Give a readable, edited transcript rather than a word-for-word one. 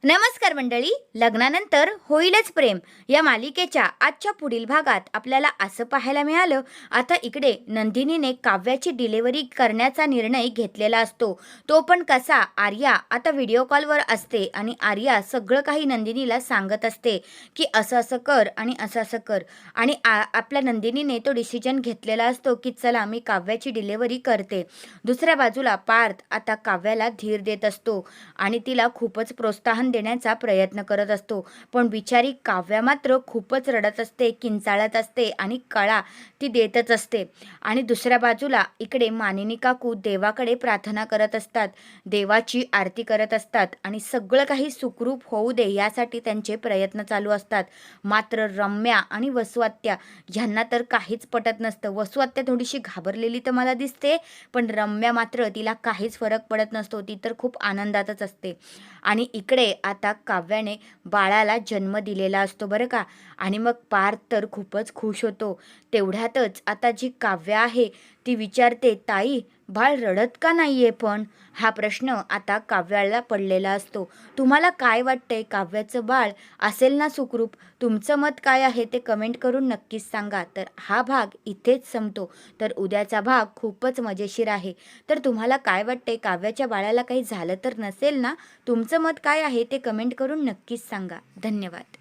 नमस्कार मंडळी. लग्नानंतर होईलच प्रेम या मालिकेच्या आजच्या पुढील भागात आपल्याला असं पाहायला मिळालं. आता इकडे नंदिनीने काव्याची डिलिव्हरी करण्याचा निर्णय घेतलेला असतो. तो पण कसा, आर्या आता व्हिडिओ कॉलवर असते आणि आर्या सगळं काही नंदिनीला सांगत असते की असं असं कर आणि असं असं कर. आणि आपल्या नंदिनीने तो डिसिजन घेतलेला असतो की चला मी काव्याची डिलिव्हरी करते. दुसऱ्या बाजूला पार्थ आता काव्याला धीर देत असतो आणि तिला खूपच प्रोत्साहन देण्याचा प्रयत्न करत असतो. पण बिचारी काव्या मात्र खूपच रडत असते, किंचाळत असते आणि कळा ती देतच असते. आणि दुसऱ्या बाजूला इकडे मानिनी काकू देवाकडे प्रार्थना करत असतात, देवाची आरती करत असतात आणि सगळं काही सुखरूप होऊ दे यासाठी त्यांचे प्रयत्न चालू असतात. मात्र रम्या आणि वसुआत्या ह्यांना तर काहीच पटत नसतं. वसुआत्या थोडीशी घाबरलेली तर मला दिसते, पण रम्या मात्र तिला काहीच फरक पडत नसतो. ती तर खूप आनंदातच असते. आणि इकडे आता काव्याने बाळाला जन्म दिलेला असतो बरं का. आणि मग पार्थ तर खूपच खुश होतो. तेवढ्यातच आता जी काव्या आहे ती विचारते, ताई बाळ रडत का नाहीये पण? हा प्रश्न आता काव्याला पडलेला असतो. तुम्हाला काय वाटतंय, काव्याचं बाळ असेल ना सुखरूप? तुमचं मत काय आहे ते कमेंट करून नक्कीच सांगा. तर हा भाग इथेच संपतो. तर उद्याचा भाग खूपच मजेशीर आहे. तर तुम्हाला काय वाटतंय, काव्याच्या बाळाला काही झालं तर नसेल ना? तुमचं मत काय आहे ते कमेंट करून नक्कीच सांगा. धन्यवाद.